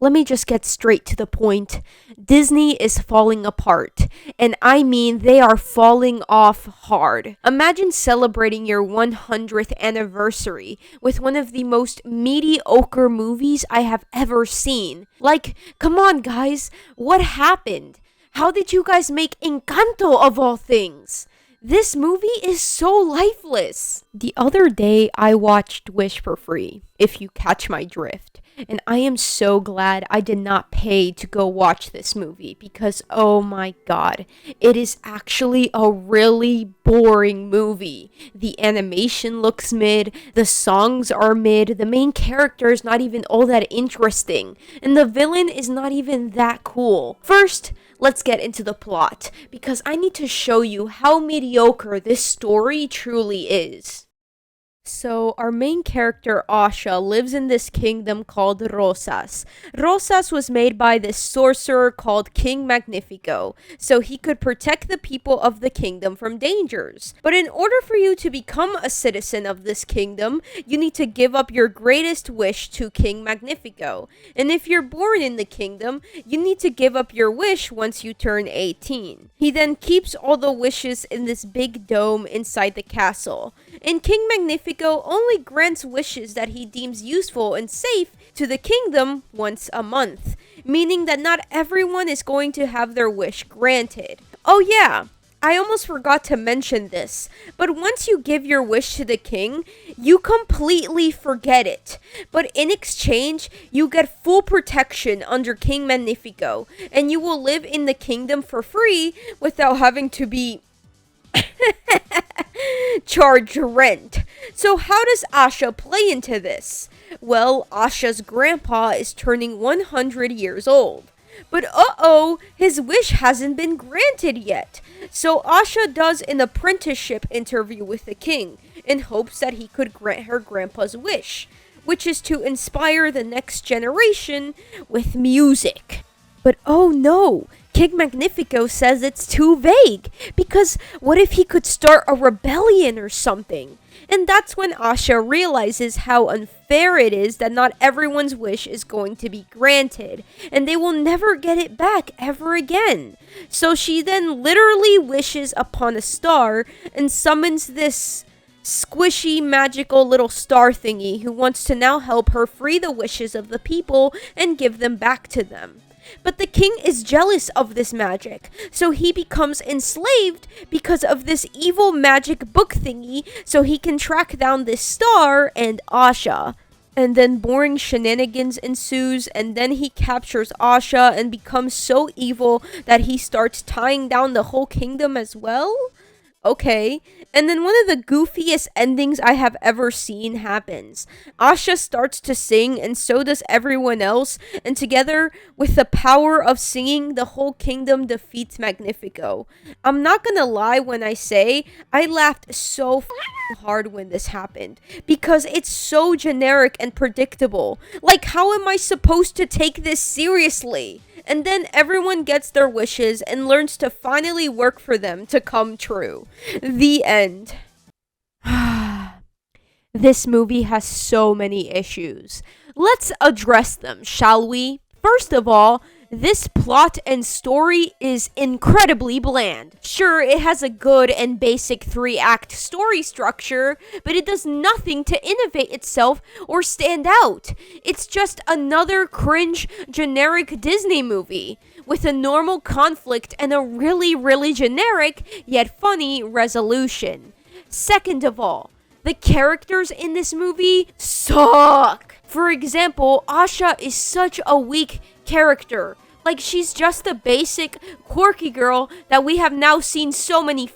Let me just get straight to the point. Disney is falling apart, and I mean they are falling off hard. Imagine celebrating your 100th anniversary with one of the most mediocre movies I have ever seen. Like, come on guys, what happened? How did you guys make Encanto of all things? This movie is so lifeless. The other day, I watched Wish for free, if you catch my drift. And I am so glad I did not pay to go watch this movie because, oh my god, it is actually a really boring movie. The animation looks mid, the songs are mid, the main character is not even all that interesting, and the villain is not even that cool. First, let's get into the plot, because I need to show you how mediocre this story truly is. So, our main character, Asha, lives in this kingdom called Rosas. Rosas was made by this sorcerer called King Magnifico, so he could protect the people of the kingdom from dangers. But in order for you to become a citizen of this kingdom, you need to give up your greatest wish to King Magnifico. And if you're born in the kingdom, you need to give up your wish once you turn 18. He then keeps all the wishes in this big dome inside the castle. And King Magnifico only grants wishes that he deems useful and safe to the kingdom once a month, meaning that not everyone is going to have their wish granted. Oh yeah, I almost forgot to mention this, but once you give your wish to the king, you completely forget it. But in exchange, you get full protection under King Magnifico, and you will live in the kingdom for free without having to be charge rent. So how does Asha play into this? Well, Asha's grandpa is turning 100 years old. But his wish hasn't been granted yet. So Asha does an apprenticeship interview with the king in hopes that he could grant her grandpa's wish, which is to inspire the next generation with music. But oh no, King Magnifico says it's too vague, because what if he could start a rebellion or something? And that's when Asha realizes how unfair it is that not everyone's wish is going to be granted, and they will never get it back ever again. So she then literally wishes upon a star and summons this squishy, magical little star thingy who wants to now help her free the wishes of the people and give them back to them. But the king is jealous of this magic, so he becomes enslaved because of this evil magic book thingy, so he can track down this star and Asha. And then boring shenanigans ensues, and then he captures Asha and becomes so evil that he starts tying down the whole kingdom as well? Okay. And then one of the goofiest endings I have ever seen happens. Asha starts to sing, and so does everyone else, and together, with the power of singing, the whole kingdom defeats Magnifico. I'm not gonna lie when I say, I laughed so hard when this happened, because it's so generic and predictable. Like, how am I supposed to take this seriously? And then everyone gets their wishes and learns to finally work for them to come true. The end. This movie has so many issues. Let's address them, shall we? First of all, this plot and story is incredibly bland. Sure, it has a good and basic 3-act story structure, but it does nothing to innovate itself or stand out. It's just another cringe, generic Disney movie, with a normal conflict and a really generic, yet funny resolution. Second of all, the characters in this movie suck. For example, Asha is such a weak character. Like, she's just the basic, quirky girl that we have now seen so many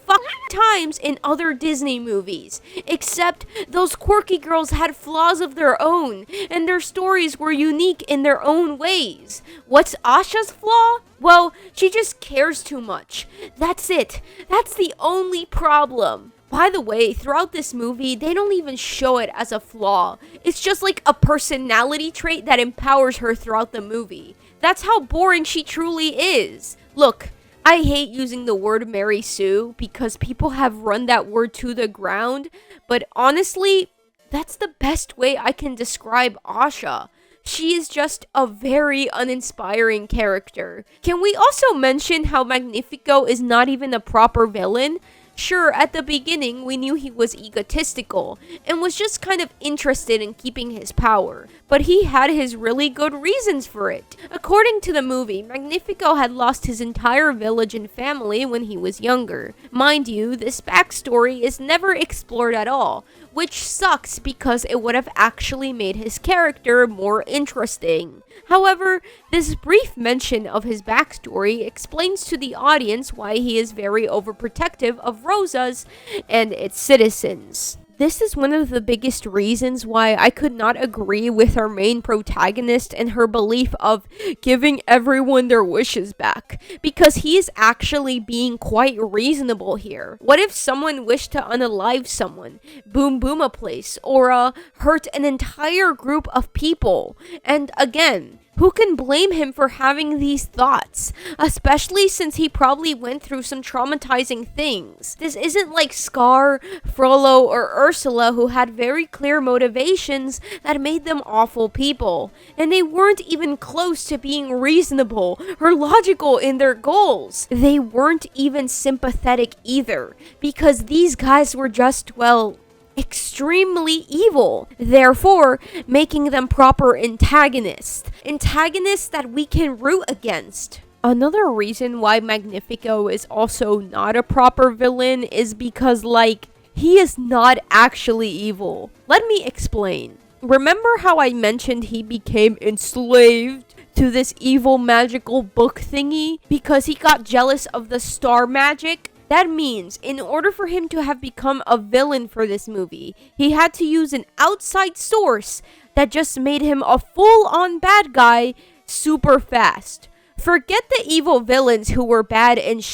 times in other Disney movies. Except, those quirky girls had flaws of their own, and their stories were unique in their own ways. What's Asha's flaw? Well, she just cares too much. That's it. That's the only problem. By the way, throughout this movie, they don't even show it as a flaw. It's just like a personality trait that empowers her throughout the movie. That's how boring she truly is. Look, I hate using the word Mary Sue because people have run that word to the ground, but honestly, that's the best way I can describe Asha. she is just a very uninspiring character. Can we also mention how Magnifico is not even a proper villain? Sure, at the beginning, we knew he was egotistical and was just kind of interested in keeping his power, but he had his really good reasons for it. According to the movie, Magnifico had lost his entire village and family when he was younger. Mind you, this backstory is never explored at all, which sucks because it would have actually made his character more interesting. However, this brief mention of his backstory explains to the audience why he is very overprotective of Rosas and its citizens. This is one of the biggest reasons why I could not agree with our main protagonist and her belief of giving everyone their wishes back, because he is actually being quite reasonable here. What if someone wished to unalive someone, boom a place, or hurt an entire group of people? And again, who can blame him for having these thoughts? Especially since he probably went through some traumatizing things. This isn't like Scar, Frollo, or Ursula, who had very clear motivations that made them awful people. And they weren't even close to being reasonable or logical in their goals. They weren't even sympathetic either, because these guys were just, well, extremely evil, therefore making them proper antagonists that we can root against. Another reason why Magnifico is also not a proper villain is because, like, he is not actually evil. Let me explain. Remember how I mentioned he became enslaved to this evil magical book thingy because he got jealous of the star magic? That means, in order for him to have become a villain for this movie, he had to use an outside source that just made him a full-on bad guy super fast. Forget the evil villains who were bad and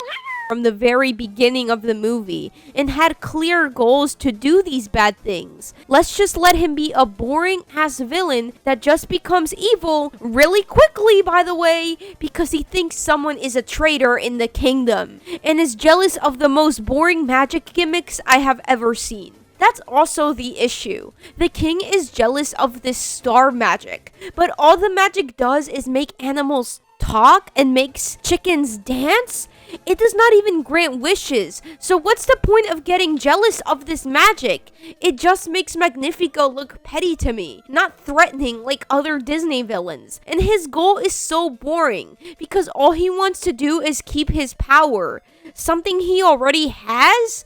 from the very beginning of the movie and had clear goals to do these bad things. Let's just let him be a boring ass villain that just becomes evil really quickly, by the way, because he thinks someone is a traitor in the kingdom and is jealous of the most boring magic gimmicks I have ever seen. That's also the issue. The king is jealous of this star magic, but all the magic does is make animals talk and makes chickens dance. It does not even grant wishes, so what's the point of getting jealous of this magic? It just makes Magnifico look petty to me, not threatening like other Disney villains. And his goal is so boring, because all he wants to do is keep his power, something he already has?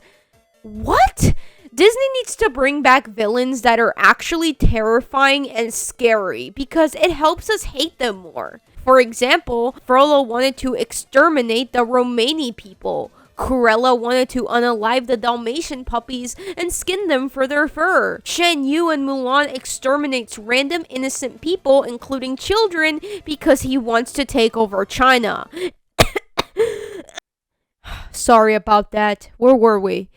What? Disney needs to bring back villains that are actually terrifying and scary, because it helps us hate them more. For example, Frollo wanted to exterminate the Romani people. Cruella wanted to unalive the Dalmatian puppies and skin them for their fur. Shan Yu and Mulan exterminates random innocent people, including children, because he wants to take over China. Sorry about that. Where were we?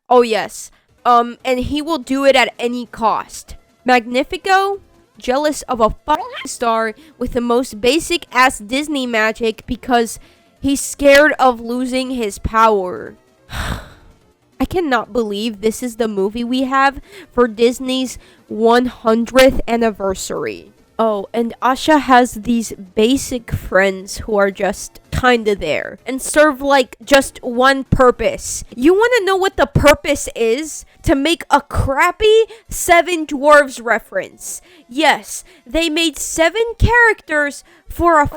Oh yes. And he will do it at any cost. Magnifico? Jealous of a fucking star with the most basic ass Disney magic because he's scared of losing his power. I cannot believe this is the movie we have for Disney's 100th anniversary. Oh, and Asha has these basic friends who are just kinda there and serve like just one purpose. You wanna know what the purpose is? To make a crappy Seven Dwarves reference. Yes, they made 7 characters for a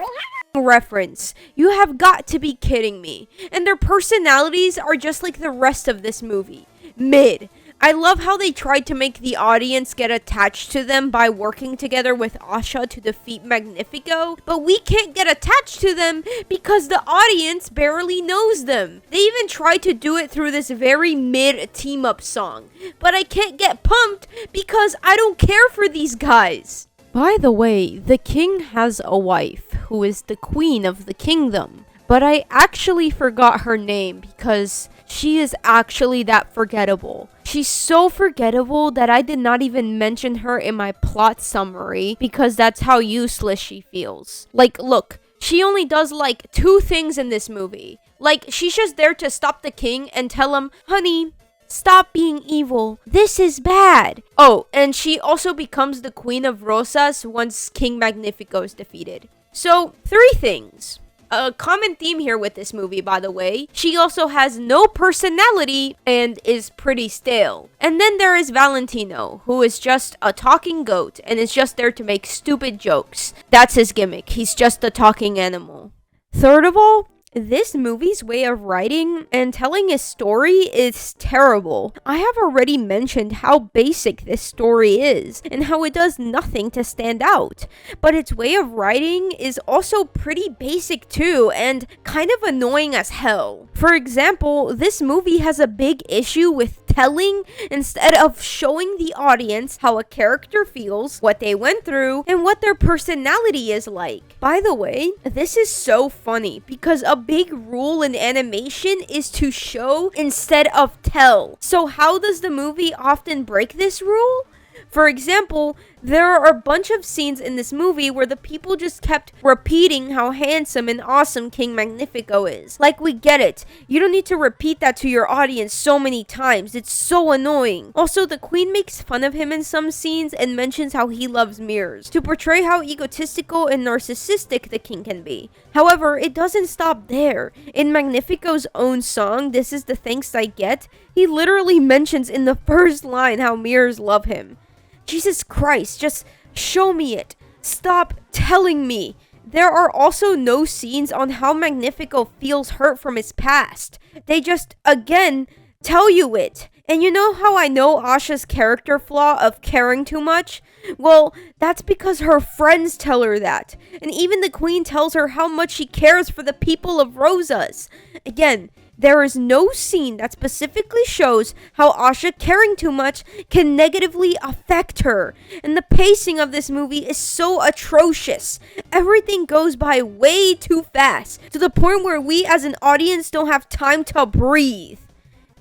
reference. You have got to be kidding me. And their personalities are just like the rest of this movie. Mid. I love how they tried to make the audience get attached to them by working together with Asha to defeat Magnifico, but we can't get attached to them because the audience barely knows them. They even tried to do it through this very mid team-up song, but I can't get pumped because I don't care for these guys. By the way, the king has a wife who is the queen of the kingdom, but I actually forgot her name because she is actually that forgettable. She's so forgettable that I did not even mention her in my plot summary because that's how useless she feels. Like, look, she only does like 2 things in this movie. Like, she's just there to stop the king and tell him, honey, Stop being evil. This is bad. Oh, and she also becomes the Queen of Rosas once King Magnifico is defeated. So, 3 things. A common theme here with this movie, by the way. She also has no personality and is pretty stale. And then there is Valentino, who is just a talking goat and is just there to make stupid jokes. That's his gimmick. He's just a talking animal. Third of all, this movie's way of writing and telling a story is terrible. I have already mentioned how basic this story is and how it does nothing to stand out. But its way of writing is also pretty basic too and kind of annoying as hell. For example, this movie has a big issue with telling instead of showing the audience how a character feels, what they went through, and what their personality is like. By the way, this is so funny because a big rule in animation is to show instead of tell. So how does the movie often break this rule? For example, there are a bunch of scenes in this movie where the people just kept repeating how handsome and awesome King Magnifico is. Like, we get it. You don't need to repeat that to your audience so many times. It's so annoying. Also, the queen makes fun of him in some scenes and mentions how he loves mirrors to portray how egotistical and narcissistic the king can be. However, it doesn't stop there. In Magnifico's own song, This Is the Thanks I Get, he literally mentions in the first line how mirrors love him. Jesus Christ, just show me it. Stop telling me. There are also no scenes on how Magnifico feels hurt from his past. They just, again, tell you it. And you know how I know Asha's character flaw of caring too much? Well, that's because her friends tell her that. And even the queen tells her how much she cares for the people of Rosas. Again, there is no scene that specifically shows how Asha caring too much can negatively affect her. And the pacing of this movie is so atrocious. Everything goes by way too fast, to the point where we as an audience don't have time to breathe.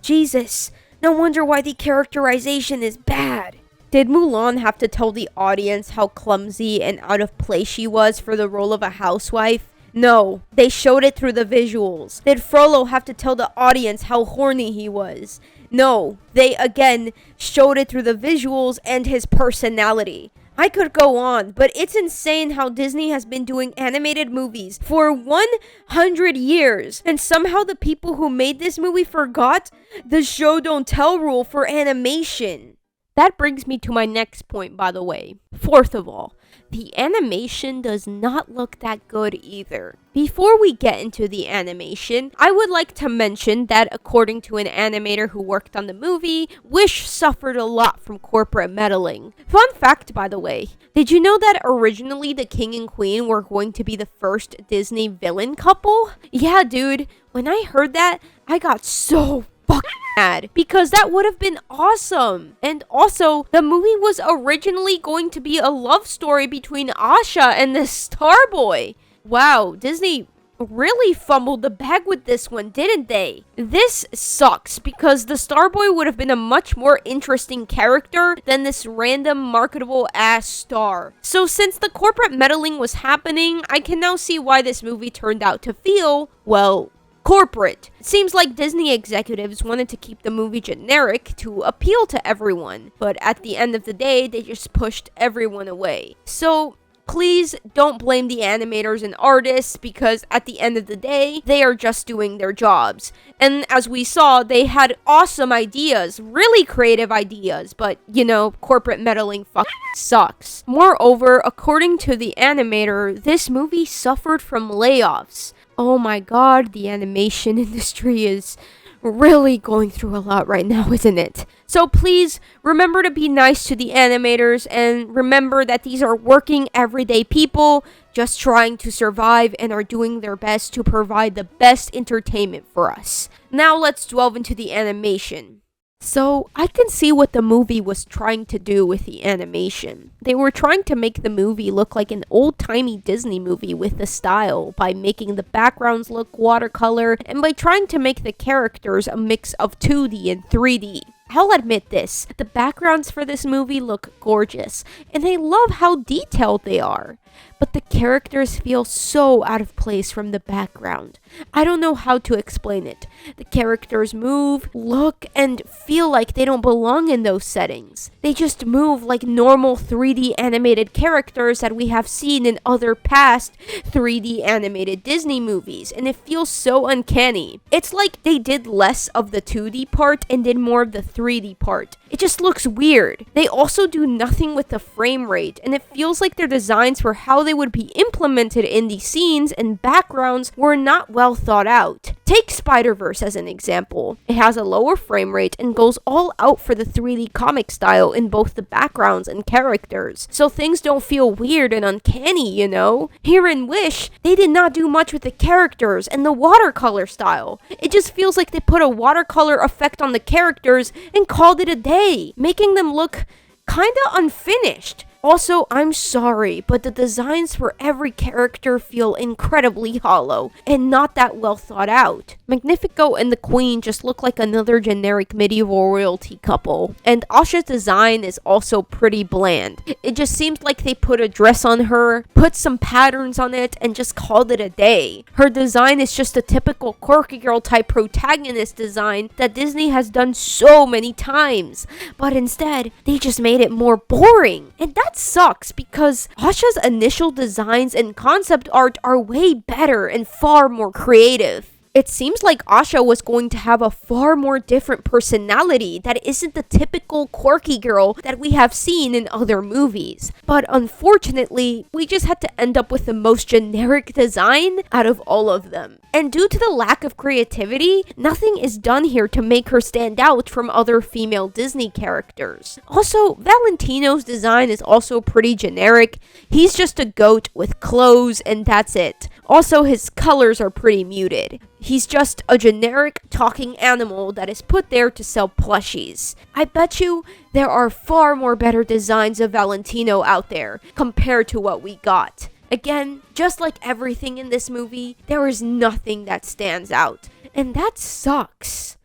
Jesus, no wonder why the characterization is bad. Did Mulan have to tell the audience how clumsy and out of place she was for the role of a housewife? No, they showed it through the visuals. Did Frollo have to tell the audience how horny he was? No, they again showed it through the visuals and his personality. I could go on, but it's insane how Disney has been doing animated movies for 100 years, and somehow the people who made this movie forgot the show don't tell rule for animation. That brings me to my next point, by the way. Fourth of all, the animation does not look that good either. Before we get into the animation, I would like to mention that according to an animator who worked on the movie, Wish suffered a lot from corporate meddling. Fun fact, by the way, did you know that originally the king and queen were going to be the first Disney villain couple? Yeah, dude, when I heard that, I got so fucking mad because that would have been awesome. And also, the movie was originally going to be a love story between Asha and the Starboy. Wow, Disney really fumbled the bag with this one, didn't they? This sucks because the Starboy would have been a much more interesting character than this random marketable ass star. So since the corporate meddling was happening, I can now see why this movie turned out to feel, well, corporate. It seems like Disney executives wanted to keep the movie generic to appeal to everyone, but at the end of the day, they just pushed everyone away. So please don't blame the animators and artists because at the end of the day, they are just doing their jobs. And as we saw, they had awesome ideas, really creative ideas, but you know, corporate meddling fucking sucks. Moreover, according to the animator, this movie suffered from layoffs. Oh my god, the animation industry is really going through a lot right now, isn't it? So please remember to be nice to the animators and remember that these are working everyday people just trying to survive and are doing their best to provide the best entertainment for us. Now let's delve into the animation. So, I can see what the movie was trying to do with the animation. They were trying to make the movie look like an old-timey Disney movie with the style by making the backgrounds look watercolor and by trying to make the characters a mix of 2D and 3D. I'll admit this, the backgrounds for this movie look gorgeous, and I love how detailed they are. but the characters feel so out of place from the background. I don't know how to explain it. The characters move, look, and feel like they don't belong in those settings. They just move like normal 3D animated characters that we have seen in other past 3D animated Disney movies, and it feels so uncanny. It's like they did less of the 2D part and did more of the 3D part. It just looks weird. They also do nothing with the frame rate, and it feels like their designs for how they would be implemented in the scenes and backgrounds were not well thought out. Take Spider-Verse as an example. It has a lower frame rate and goes all out for the 3D comic style in both the backgrounds and characters, so things don't feel weird and uncanny, you know? Here in Wish, they did not do much with the characters and the watercolor style. It just feels like they put a watercolor effect on the characters and called it a day, making them look kinda unfinished. Also, I'm sorry, but the designs for every character feel incredibly hollow and not that well thought out. Magnifico and the Queen just look like another generic medieval royalty couple, and Asha's design is also pretty bland. It just seems like they put a dress on her, put some patterns on it, and just called it a day. Her design is just a typical quirky girl type protagonist design that Disney has done so many times, but instead, they just made it more boring, and that sucks because Asha's initial designs and concept art are way better and far more creative. It seems like Asha was going to have a far more different personality that isn't the typical quirky girl that we have seen in other movies. But unfortunately, we just had to end up with the most generic design out of all of them. And due to the lack of creativity, nothing is done here to make her stand out from other female Disney characters. Also, Valentino's design is also pretty generic. He's just a goat with clothes and that's it. Also, his colors are pretty muted. He's just a generic talking animal that is put there to sell plushies. I bet you there are far more better designs of Valentino out there compared to what we got. Again, just like everything in this movie, there is nothing that stands out. And that sucks.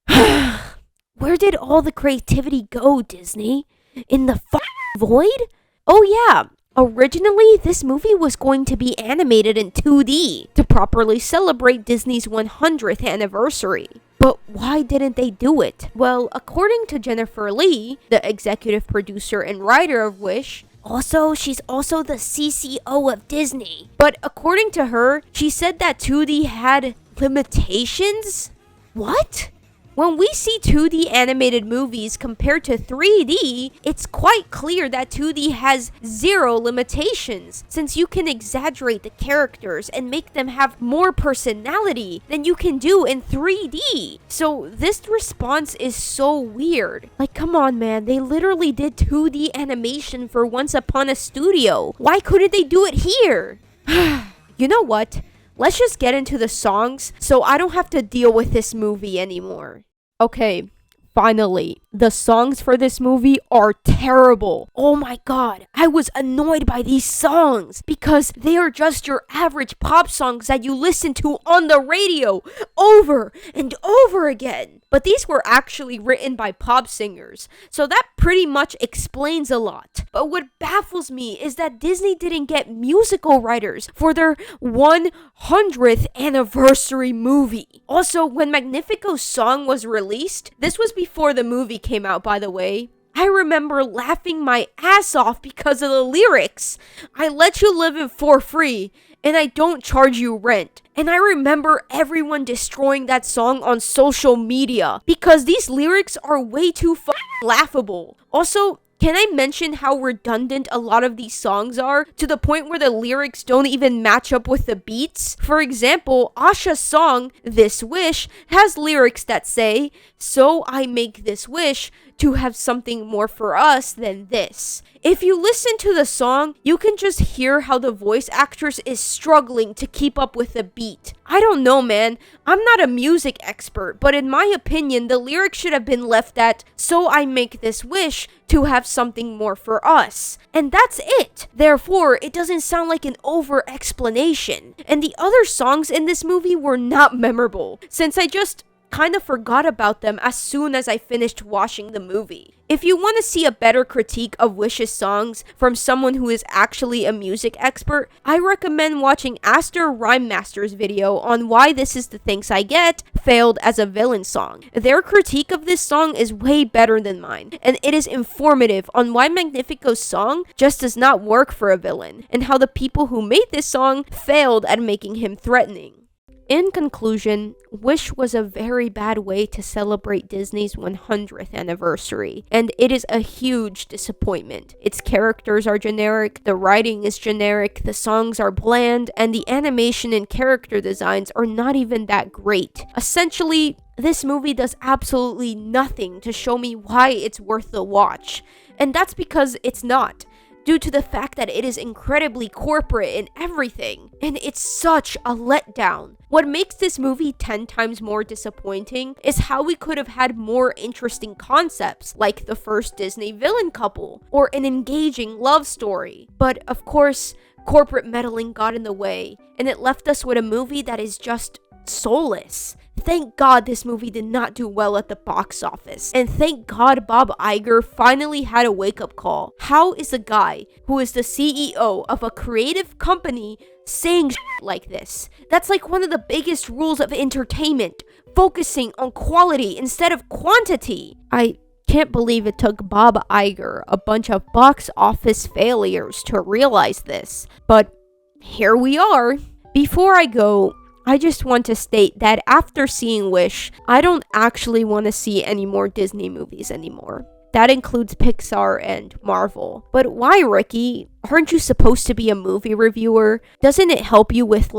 Where did all the creativity go, Disney? In the void? Oh yeah. Originally, this movie was going to be animated in 2D to properly celebrate Disney's 100th anniversary. But why didn't they do it? Well, according to Jennifer Lee, the executive producer and writer of Wish, she's also the CCO of Disney. But according to her, she said that 2D had limitations? What? When we see 2D animated movies compared to 3D, it's quite clear that 2D has zero limitations, since you can exaggerate the characters and make them have more personality than you can do in 3D. So this response is so weird. Like, come on, man, they literally did 2D animation for Once Upon a Studio. Why couldn't they do it here? You know what? Let's just get into the songs so I don't have to deal with this movie anymore. Okay, finally, the songs for this movie are terrible. Oh my god, I was annoyed by these songs because they are just your average pop songs that you listen to on the radio over and over again. But these were actually written by pop singers, so that pretty much explains a lot. But what baffles me is that Disney didn't get musical writers for their 100th anniversary movie. Also, when Magnifico's song was released, this was before the movie came out, by the way, I remember laughing my ass off because of the lyrics. I let you live in for free, and I don't charge you rent. And I remember everyone destroying that song on social media because these lyrics are way too laughable. Also, can I mention how redundant a lot of these songs are to the point where the lyrics don't even match up with the beats? For example, Asha's song, This Wish, has lyrics that say, "So I make this wish to have something more for us than this." If you listen to the song, you can just hear how the voice actress is struggling to keep up with the beat. I don't know, man. I'm not a music expert, but in my opinion, the lyrics should have been left at, "So I make this wish to have something more for us." And that's it. Therefore, it doesn't sound like an over-explanation. And the other songs in this movie were not memorable, since I just kind of forgot about them as soon as I finished watching the movie. If you want to see a better critique of Wish's songs from someone who is actually a music expert, I recommend watching Aster Rhymemaster's video on why This Is the Thanks I Get failed as a villain song. Their critique of this song is way better than mine, and it is informative on why Magnifico's song just does not work for a villain, and how the people who made this song failed at making him threatening. In conclusion, Wish was a very bad way to celebrate Disney's 100th anniversary, and it is a huge disappointment. Its characters are generic, the writing is generic, the songs are bland, and the animation and character designs are not even that great. Essentially, this movie does absolutely nothing to show me why it's worth the watch, and that's because it's not, due to the fact that it is incredibly corporate in everything, and it's such a letdown. What makes this movie 10 times more disappointing is how we could have had more interesting concepts, like the first Disney villain couple, or an engaging love story. But of course, corporate meddling got in the way, and it left us with a movie that is just soulless. Thank God this movie did not do well at the box office, and thank God Bob Iger finally had a wake-up call. How is a guy who is the CEO of a creative company saying like this? That's like one of the biggest rules of entertainment, focusing on quality instead of quantity. I can't believe it took Bob Iger a bunch of box office failures to realize this, but here we are. Before I go, I just want to state that after seeing Wish, I don't actually want to see any more Disney movies anymore. That includes Pixar and Marvel. But why, Ricky? Aren't you supposed to be a movie reviewer? Doesn't it help you with,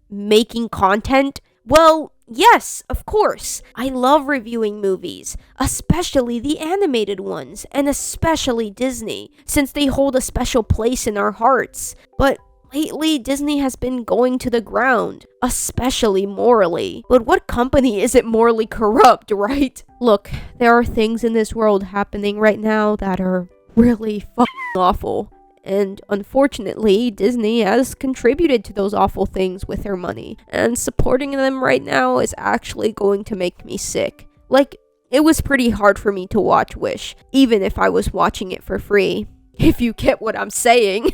making content? Well, yes, of course. I love reviewing movies, especially the animated ones, and especially Disney, since they hold a special place in our hearts. But lately, Disney has been going to the ground, especially morally. But what company isn't morally corrupt, right? Look, there are things in this world happening right now that are really fucking awful. And unfortunately, Disney has contributed to those awful things with their money. And supporting them right now is actually going to make me sick. It was pretty hard for me to watch Wish, even if I was watching it for free. If you get what I'm saying.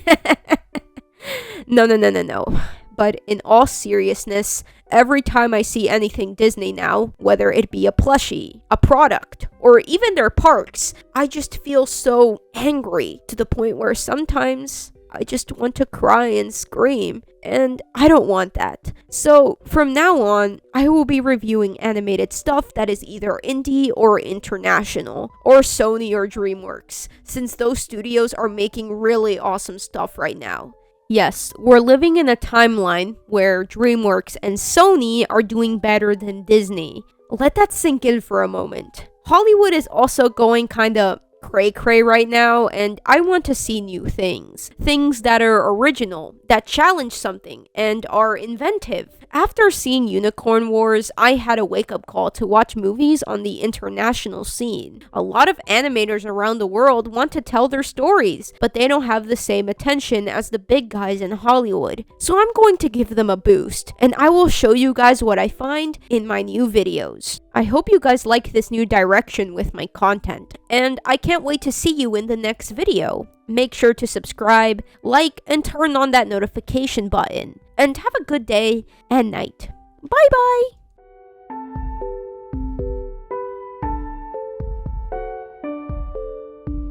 No. But in all seriousness, every time I see anything Disney now, whether it be a plushie, a product, or even their parks, I just feel so angry to the point where sometimes I just want to cry and scream, and I don't want that. So from now on, I will be reviewing animated stuff that is either indie or international, or Sony or DreamWorks, since those studios are making really awesome stuff right now. Yes, we're living in a timeline where DreamWorks and Sony are doing better than Disney. Let that sink in for a moment. Hollywood is also going kinda cray-cray right now, and I want to see new things. Things that are original, that challenge something, and are inventive. After seeing Unicorn Wars, I had a wake-up call to watch movies on the international scene. A lot of animators around the world want to tell their stories, but they don't have the same attention as the big guys in Hollywood. So I'm going to give them a boost, and I will show you guys what I find in my new videos. I hope you guys like this new direction with my content, and I can't wait to see you in the next video. Make sure to subscribe, like, and turn on that notification button. And have a good day and night. Bye bye!